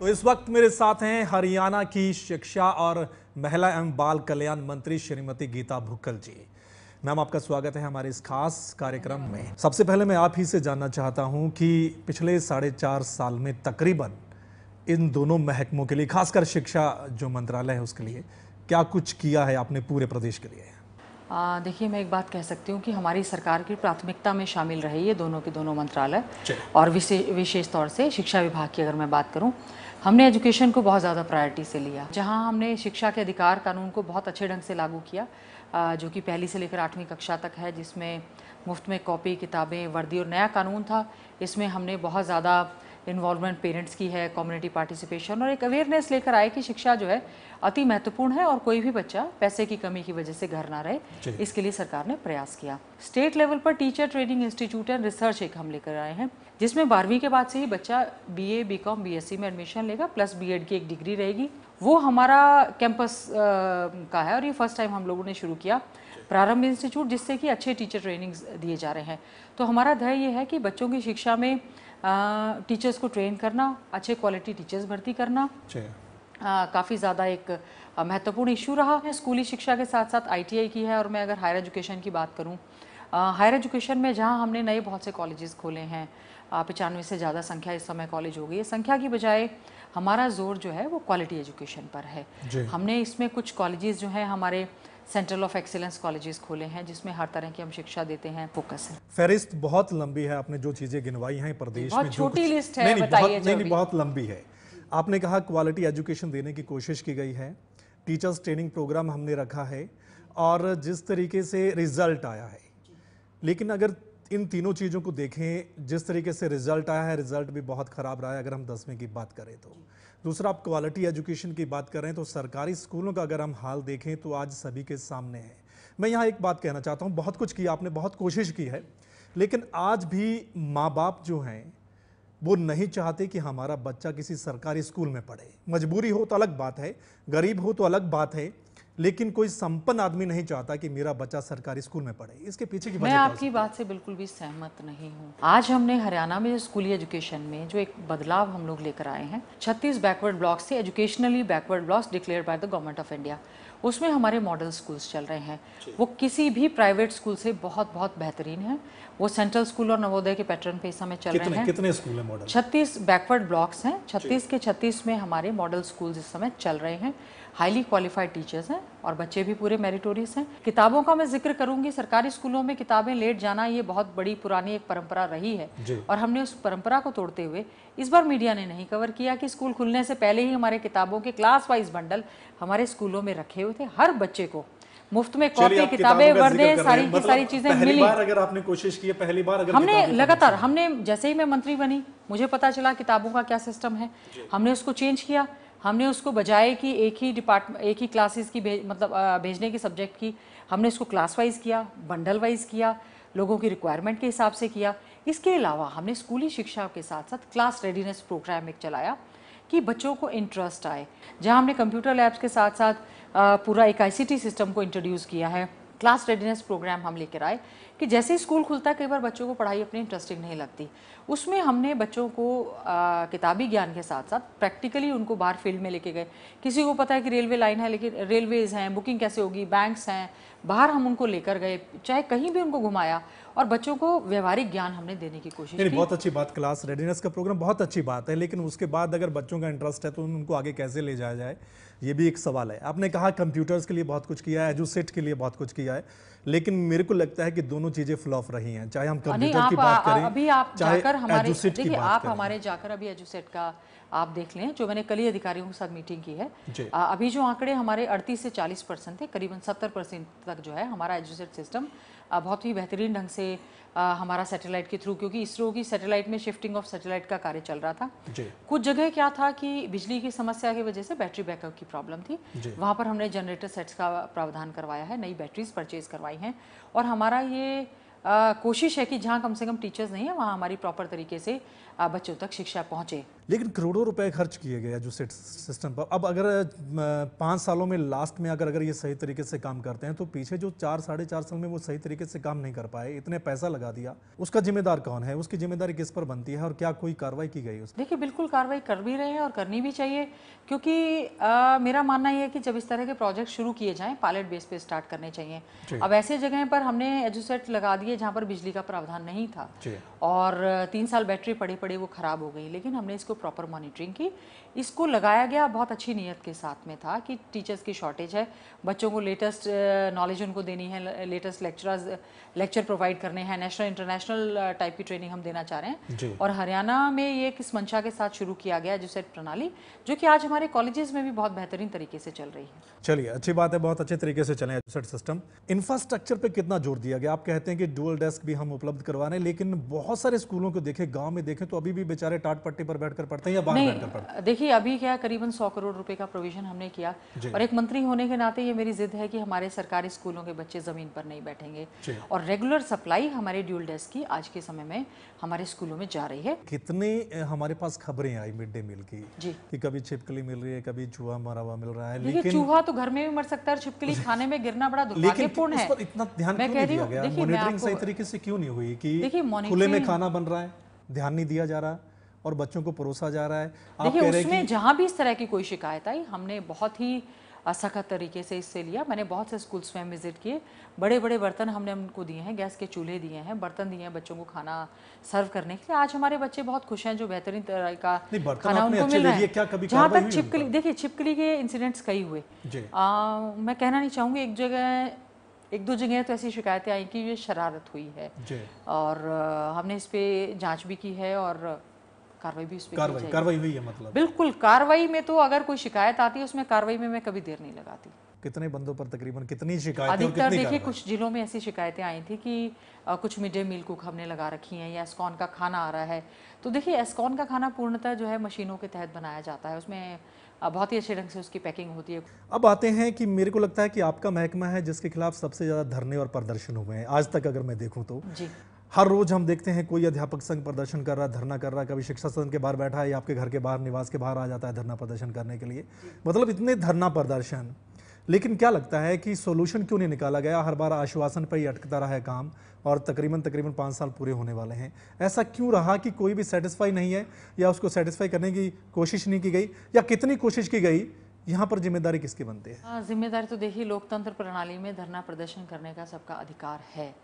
तो इस वक्त मेरे साथ हैं हरियाणा की शिक्षा और महिला एवं बाल कल्याण मंत्री श्रीमती गीता भुक्कल जी। मैम, आपका स्वागत है हमारे इस खास कार्यक्रम में। सबसे पहले मैं आप ही से जानना चाहता हूं कि पिछले 4.5 साल में तकरीबन इन दोनों महकमों के लिए, खासकर शिक्षा जो मंत्रालय है उसके लिए, क्या कुछ किया है आपने पूरे प्रदेश के लिए? देखिए, मैं एक बात कह सकती हूँ कि हमारी सरकार की प्राथमिकता में शामिल रही है दोनों के दोनों मंत्रालय, और विशेष तौर से शिक्षा विभाग की अगर मैं बात करूँ, हमने एजुकेशन को बहुत ज़्यादा प्रायोरिटी से लिया। जहाँ हमने शिक्षा के अधिकार कानून को बहुत अच्छे ढंग से लागू किया, जो कि पहली से लेकर 8वीं कक्षा तक है, जिसमें मुफ्त में कॉपी, किताबें, वर्दी, और नया कानून था, इसमें हमने बहुत ज़्यादा इन्वॉल्वमेंट पेरेंट्स की है, कम्युनिटी पार्टिसिपेशन, और एक अवेयरनेस लेकर आए कि शिक्षा जो है अति महत्वपूर्ण है और कोई भी बच्चा पैसे की कमी की वजह से घर ना रहे। इसके लिए सरकार ने प्रयास किया। स्टेट लेवल पर teacher training institute and research एक हम लेकर आए हैं, जिसमें 12वीं के बाद से ही बच्चा BA, BCom, BSc में एडमिशन लेगा, प्लस BEd की एक डिग्री रहेगी। वो हमारा कैंपस का है और ये फर्स्ट टाइम हम लोगों ने शुरू किया प्रारंभ इंस्टीट्यूट, जिससे कि अच्छे टीचर ट्रेनिंग्स दिए जा रहे हैं। तो हमारा ध्येय ये है कि बच्चों की शिक्षा में टीचर्स को ट्रेन करना, अच्छे क्वालिटी टीचर्स भर्ती करना काफ़ी ज़्यादा एक महत्वपूर्ण इशू रहा है। स्कूली शिक्षा के साथ साथ ITI की है, और मैं अगर हायर एजुकेशन की बात करूं, हायर एजुकेशन में जहां हमने नए बहुत से कॉलेजेस खोले हैं, 95 से ज़्यादा संख्या इस समय कॉलेज हो गई है। संख्या की बजाय हमारा जोर जो है वो क्वालिटी एजुकेशन पर है। हमने इसमें कुछ कॉलेजेस जो हैं हमारे सेंट्रल ऑफ एक्सीलेंस कॉलेजेस खोले हैं, जिसमें हर तरह की हम शिक्षा देते हैं। फोकस है। फहरिस्त बहुत लंबी है, आपने जो चीजें गिनवाई हैं प्रदेश में, बहुत छोटी लिस्ट है, बताइए। नहीं, बहुत लंबी है। आपने कहा क्वालिटी एजुकेशन देने की कोशिश की गई है, टीचर्स ट्रेनिंग प्रोग्राम हमने रखा है, और जिस तरीके से रिजल्ट आया है, लेकिन अगर इन तीनों चीज़ों को देखें, जिस तरीके से रिजल्ट आया है, रिजल्ट भी बहुत ख़राब रहा है अगर हम 10वीं की बात करें तो। दूसरा, आप क्वालिटी एजुकेशन की बात कर रहे हैं, तो सरकारी स्कूलों का अगर हम हाल देखें तो आज सभी के सामने है। मैं यहाँ एक बात कहना चाहता हूँ, बहुत कुछ किया आपने, बहुत कोशिश की है, लेकिन आज भी माँ बाप जो हैं वो नहीं चाहते कि हमारा बच्चा किसी सरकारी स्कूल में पढ़े। मजबूरी हो तो अलग बात है, गरीब हो तो अलग बात है, लेकिन कोई संपन्न आदमी नहीं चाहता कि मेरा बच्चा सरकारी स्कूल में पढ़े। इसके पीछे की वजह क्या? मैं आपकी बात से बिल्कुल भी सहमत नहीं हूँ। आज हमने हरियाणा में स्कूली एजुकेशन में जो एक बदलाव हम लोग लेकर आए हैं, 36 बैकवर्ड ब्लॉक्स थे, educationally backward blocks declared by the government of India. उसमें हमारे मॉडल स्कूल्स चल रहे हैं, वो किसी भी प्राइवेट स्कूल से बहुत बहुत बेहतरीन है। वो सेंट्रल स्कूल और नवोदय के पैटर्न पे इस समय चल रहे हैं। कितने स्कूल हैं मॉडल? 36 बैकवर्ड ब्लॉक्स हैं, 36 के 36 में हमारे मॉडल स्कूल्स इस समय चल रहे हैं। हाईली क्वालिफाइड टीचर्स हैं और बच्चे भी पूरे मेरिटोरियस हैं। किताबों का मैं जिक्र करूंगी, सरकारी स्कूलों में किताबें लेट जाना ये बहुत बड़ी पुरानी एक परंपरा रही है, और हमने उस परंपरा को तोड़ते हुए इस बार मीडिया ने नहीं कवर किया कि स्कूल खुलने से पहले ही हमारे किताबों के क्लास वाइज बंडल हमारे स्कूलों में रखे हुए थे। हर बच्चे को मुफ्त में कॉपी, किताबें, वर्दे, सारी की सारी चीजें मिली। अगर आपने कोशिश की है, पहली बार अगर हमने लगातार, हमने जैसे ही मैं मंत्री बनी, मुझे पता चला किताबों का क्या सिस्टम है, हमने उसको चेंज किया। हमने उसको बजाय कि एक ही डिपार्टमेंट, एक ही क्लासेस की भेजने की सब्जेक्ट की, हमने इसको क्लास वाइज किया, बंडल वाइज किया, लोगों की रिक्वायरमेंट के हिसाब से किया। इसके अलावा हमने स्कूली शिक्षा के साथ साथ क्लास रेडीनेस प्रोग्राम एक चलाया कि बच्चों को इंटरेस्ट आए, जहां हमने कंप्यूटर लैब्स के साथ साथ पूरा एक ICT सिस्टम को इंट्रोड्यूस किया है। क्लास रेडीनेस प्रोग्राम हम लेकर आए कि जैसे ही स्कूल खुलता है, कई बार बच्चों को पढ़ाई अपनी इंटरेस्टिंग नहीं लगती, उसमें हमने बच्चों को किताबी ज्ञान के साथ साथ प्रैक्टिकली उनको बाहर फील्ड में लेके गए। किसी को पता है कि रेलवे लाइन है, लेकिन रेलवेज हैं, बुकिंग कैसे होगी, बैंक्स हैं, बाहर हम उनको लेकर गए, चाहे कहीं भी उनको घुमाया, और बच्चों को व्यवहारिक ज्ञान हमने देने की कोशिश की। बहुत अच्छी बात, क्लास रेडीनेस का प्रोग्राम बहुत अच्छी बात है, लेकिन उसके बाद अगर बच्चों का इंटरेस्ट है तो उनको आगे कैसे ले जाया जाए, ये भी एक सवाल है। आपने कहा कंप्यूटर्स के लिए बहुत कुछ किया है, एजुसेट के लिए बहुत कुछ किया है, लेकिन मेरे को लगता है कि दोनों चीजें फ्लॉप रही हैं, चाहे हम कंप्यूटर की बात करें, अभी आप जाकर हमारे, देखिए आप करें। हमारे जाकर अभी एजुसेट का आप देख लें, जो मैंने कल ही अधिकारियों के साथ मीटिंग की है, अभी जो आंकड़े हमारे 38 से 40% थे, करीबन 70% तक जो है हमारा एजुसेट सिस्टम बहुत ही बेहतरीन ढंग से हमारा सैटेलाइट के थ्रू, क्योंकि इसरो की सैटेलाइट में शिफ्टिंग ऑफ सैटेलाइट का कार्य चल रहा था। कुछ जगह क्या था कि बिजली की समस्या की वजह से बैटरी बैकअप की प्रॉब्लम थी, वहाँ पर हमने जनरेटर सेट्स का प्रावधान करवाया है, नई बैटरीज परचेज करवाई हैं, और हमारा ये कोशिश है कि जहाँ कम से कम टीचर्स नहीं है वहाँ हमारी प्रॉपर तरीके से बच्चों तक शिक्षा पहुँचे। लेकिन करोड़ों रुपए खर्च किए गए एजुसेट सिस्टम पर। अब अगर 5 सालों में लास्ट में अगर ये सही तरीके से काम करते हैं तो पीछे जो 4-4.5 साल में वो सही तरीके से काम नहीं कर पाए, इतने पैसा लगा दिया, उसका जिम्मेदार कौन है? उसकी जिम्मेदारी किस पर बनती है और क्या कोई कार्रवाई की गई उस? देखिए बिल्कुल कार्रवाई कर भी रहे हैं और करनी भी चाहिए, क्योंकि मेरा मानना ये है कि जब इस तरह के प्रोजेक्ट शुरू किए जाएं पायलट बेस पे स्टार्ट करने चाहिए। अब ऐसे जगह पर हमने एजुसेट लगा दिए जहाँ पर बिजली का प्रावधान नहीं था और 3 साल बैटरी पड़े पड़े वो खराब हो गई, लेकिन हमने इसको प्रॉपर मॉनिटरिंग की। इसको लगाया गया बहुत अच्छी नीयत के साथ में था कि टीचर्स की शॉर्टेज है, बच्चों को लेटेस्ट नॉलेज उनको देनी है, लेटेस्ट लेक्चर प्रोवाइड करने हैं, नेशनल इंटरनेशनल टाइप की ट्रेनिंग हम देना चाह रहे हैं। और हरियाणा में ये किस मंशा के साथ शुरू किया गया एजुसेट प्रणाली, जो कि आज हमारे कॉलेजेस में भी बहुत बेहतरीन तरीके से चल रही है। चलिए, अच्छी बात है, बहुत अच्छे तरीके से चले एजुसेट सिस्टम। इंफ्रास्ट्रक्चर पे कितना जोर दिया गया? आप कहते हैं कि डुअल डेस्क भी हम उपलब्ध करवा रहे हैं, लेकिन बहुत सारे स्कूलों को देखें, गांव में देखें तो अभी भी बेचारे टाट पट्टी पर बैठकर पढ़ते हैं या बाहर बैठकर पढ़ते हैं। देखिए अभी क्या करीबन 100 करोड़ रुपए का प्रोविजन हमने किया, और एक मंत्री होने के नाते ये मेरी जिद है कि हमारे सरकारी स्कूलों के बच्चे जमीन पर नहीं बैठेंगे, और रेगुलर सप्लाई हमारे ड्यूल डेस्क की आज के समय में हमारे स्कूलों में जा रही है। कितने हमारे पास खबरें आई मिड डे मील की कि कभी छिपकली मिल रही है, कभी चूहा मरा हुआ मिल रहा है, लेकिन चूहा तो घर में भी मर सकता है, छिपकली खाने में गिरना बड़ा दुर्भाग्यपूर्ण है। इतना ध्यान क्यों नहीं दिया गया? मॉनिटरिंग सही तरीके से क्यों नहीं हुई कि खुले में खाना बन रहा है, ध्यान नहीं दिया जा रहा और बच्चों को परोसा जा रहा है? देखिए उसमें जहां भी इस तरह की कोई शिकायत आई, हमने बहुत ही सख्त तरीके से इससे लिया। मैंने बहुत से स्कूल्स में विजिट किए, बड़े बड़े बर्तन हमने उनको दिए हैं, गैस के चूल्हे दिए हैं, बर्तन दिए हैं बच्चों को खाना सर्व करने के लिए। आज हमारे बच्चे बहुत खुश हैं, जो बेहतरीन तरह का खाना उनको मिल रहा है। जहाँ तक छिपकली, देखिए छिपकली के इंसिडेंट्स कई हुए, मैं कहना नहीं चाहूँगी, एक दो जगह तो ऐसी शिकायतें आई कि ये शरारत हुई है, और हमने इस पे जांच भी की है और कार्रवाई भी उस पे कार्रवाई हुई है। मतलब बिल्कुल कार्रवाई में तो अगर कोई शिकायत आती है उसमें कार्रवाई में मैं कभी देर नहीं लगाती। कितने बंदों पर तकरीबन कितनी शिकायतें? अधिकतर देखिए कुछ जिलों में ऐसी शिकायतें आई थी कि कुछ मिड डे मील कुक हमने लगा रखी हैं या एस्कॉन का खाना आ रहा है। तो देखिए एस्कॉन का खाना पूर्णतः जो है मशीनों के तहत बनाया जाता है, उसमें बहुत ही अच्छे ढंग से उसकी पैकिंग होती है। अब आते हैं कि मेरे को लगता है कि आपका महकमा है जिसके खिलाफ सबसे ज़्यादा धरने और प्रदर्शन हुए हैं आज तक, अगर मैं देखूं तो। जी, हर रोज हम देखते हैं कोई अध्यापक संघ प्रदर्शन कर रहा है, धरना कर रहा है, कभी शिक्षा सदन के बाहर बैठा है या आपके घर के बाहर, निवास के बाहर आ जाता है धरना प्रदर्शन करने के लिए। मतलब इतने धरना प्रदर्शन, लेकिन क्या लगता है कि सोल्यूशन क्यों नहीं निकाला गया? हर बार आश्वासन पर ही अटकता रहा है काम, और तकरीबन 5 साल पूरे होने वाले हैं। ऐसा क्यों रहा कि कोई भी सेटिस्फाई नहीं है, या उसको सेटिस्फाई करने की कोशिश नहीं की गई, या कितनी कोशिश की गई? यहाँ पर जिम्मेदारी किसकी बनती है? जिम्मेदारी तो देखिए लोकतंत्र प्रणाली में धरना प्रदर्शन करने का सबका अधिकार है,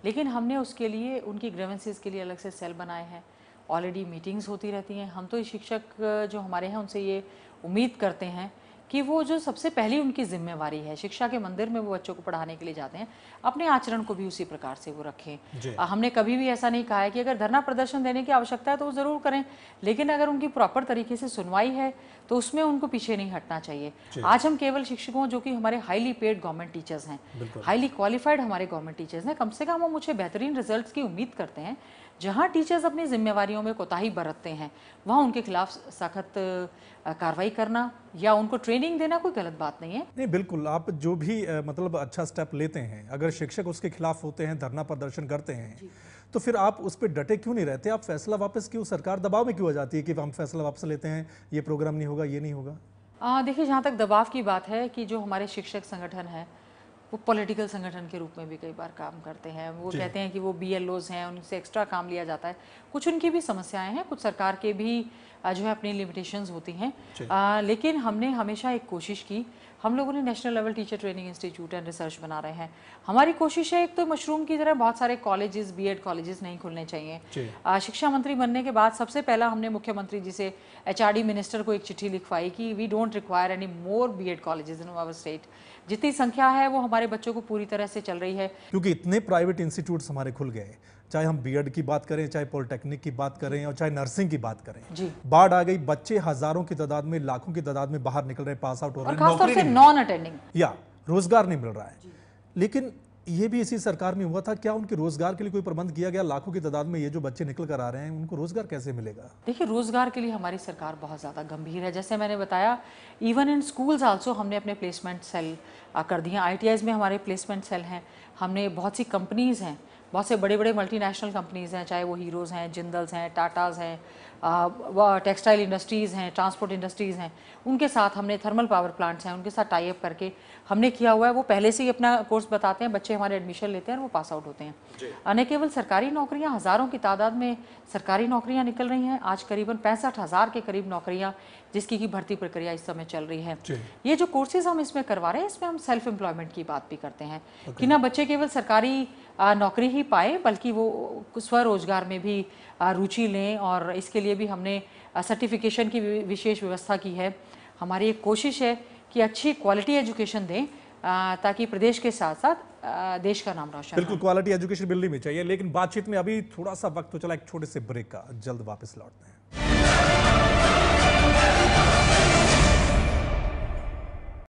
लेकिन हमने उसके लिए उनकी ग्रीवेंसेस के लिए अलग से सेल बनाए हैं। ऑलरेडी मीटिंग्स होती रहती हैं। हम तो शिक्षक जो हमारे हैं उनसे ये उम्मीद करते हैं कि वो जो सबसे पहली उनकी जिम्मेवारी है, शिक्षा के मंदिर में वो बच्चों को पढ़ाने के लिए जाते हैं, अपने आचरण को भी उसी प्रकार से वो रखें। हमने कभी भी ऐसा नहीं कहा है कि अगर धरना प्रदर्शन देने की आवश्यकता है तो वो ज़रूर करें, लेकिन अगर उनकी प्रॉपर तरीके से सुनवाई है तो उसमें उनको पीछे नहीं हटना चाहिए। आज हम केवल शिक्षकों, जो कि हमारे हाईली पेड गवर्नमेंट टीचर्स हैं, हाईली क्वालिफाइड हमारे गवर्नमेंट टीचर्स हैं, कम से कम हम मुझे बेहतरीन रिजल्ट्स की उम्मीद करते हैं। जहां टीचर्स अपनी जिम्मेवारियों में कोताही बरतते हैं वहां उनके खिलाफ सख्त कार्रवाई करना या उनको ट्रेनिंग देना कोई गलत बात नहीं है। नहीं, बिल्कुल, आप जो भी मतलब अच्छा स्टेप लेते हैं, अगर शिक्षक उसके खिलाफ होते हैं, धरना प्रदर्शन करते हैं, तो फिर आप उस पर डटे क्यों नहीं रहते? आप फैसला वापस क्यों, सरकार दबाव में क्यों आ जाती है कि हम फैसला वापस लेते हैं, ये प्रोग्राम नहीं होगा, ये नहीं होगा? देखिए जहाँ तक दबाव की बात है कि जो हमारे शिक्षक संगठन है वो पॉलिटिकल संगठन के रूप में भी कई बार काम करते हैं। वो कहते हैं कि वो BLOs हैं, उनसे एक्स्ट्रा काम लिया जाता है। कुछ उनकी भी समस्याएं हैं, कुछ सरकार के भी जो है अपनी लिमिटेशंस होती हैं, लेकिन हमने हमेशा एक कोशिश की। हम लोगों ने national level teacher training institute and research बना रहे हैं। हमारी कोशिश है, एक तो मशरूम की तरह बहुत सारे कॉलेजेस, B.Ed कॉलेजेस नहीं खुलने चाहिए। शिक्षा मंत्री बनने के बाद सबसे पहला हमने मुख्यमंत्री जी से, HRD मिनिस्टर को एक चिट्ठी लिखवाई कि we don't require any more B.Ed colleges in our state. जितनी संख्या है वो हमारे बच्चों को पूरी तरह से चल रही है, क्योंकि इतने प्राइवेट इंस्टीट्यूट्स हमारे खुल गए, चाहे हम B.Ed की बात करें, चाहे पॉलिटेक्निक की बात करें, और चाहे नर्सिंग की बात करें। बाढ़ आ गई, बच्चे हजारों की तादाद में, लाखों की तादाद में बाहर निकल रहे, पास आउट हो रहे हैं, खासतौर से नॉन अटेंडिंग या रोजगार नहीं मिल रहा है। लेकिन ये भी इसी सरकार में हुआ था, क्या उनके रोजगार के लिए कोई प्रबंध किया गया? लाखों की तादाद में ये जो बच्चे निकल कर आ रहे हैं, उनको रोजगार कैसे मिलेगा? देखिए रोजगार के लिए हमारी सरकार बहुत ज़्यादा गंभीर है। जैसे मैंने बताया, इवन इन स्कूल्स आल्सो हमने अपने प्लेसमेंट सेल कर दिए। ITIs में हमारे प्लेसमेंट सेल हैं। हमने बहुत सी कंपनीज़ हैं बहुत से बड़े बड़े मल्टीनेशनल कंपनीज़ हैं, चाहे वो हीरोज़ हैं, जिंदल्स हैं, टाटाज़ हैं, टेक्सटाइल इंडस्ट्रीज़ हैं, ट्रांसपोर्ट इंडस्ट्रीज़ हैं, उनके साथ हमने थर्मल पावर प्लांट्स हैं, उनके साथ टाई अप करके हमने किया हुआ है। वो पहले से ही अपना कोर्स बताते हैं, बच्चे हमारे एडमिशन लेते हैं और वो पास आउट होते हैं। न केवल सरकारी नौकरियां, हज़ारों की तादाद में सरकारी नौकरियां निकल रही हैं। आज करीबन 65,000 के करीब नौकरियां जिसकी की भर्ती प्रक्रिया इस समय चल रही है। ये जो कोर्सेज हम इसमें करवा रहे हैं, इसमें हम सेल्फ एम्प्लॉयमेंट की बात भी करते हैं कि ना बच्चे केवल सरकारी नौकरी ही पाए, बल्कि वो स्वरोजगार में भी रुचि लें। और इसके लिए भी हमने सर्टिफिकेशन की विशेष व्यवस्था की है। हमारी एक कोशिश है कि अच्छी क्वालिटी एजुकेशन दें ताकि प्रदेश के साथ साथ देश का नाम रोशन हो। बिल्कुल, क्वालिटी एजुकेशन मिलनी भी चाहिए। लेकिन बातचीत में अभी थोड़ा सा वक्त तो चला एक छोटे से ब्रेक का, जल्द वापस लौटते हैं।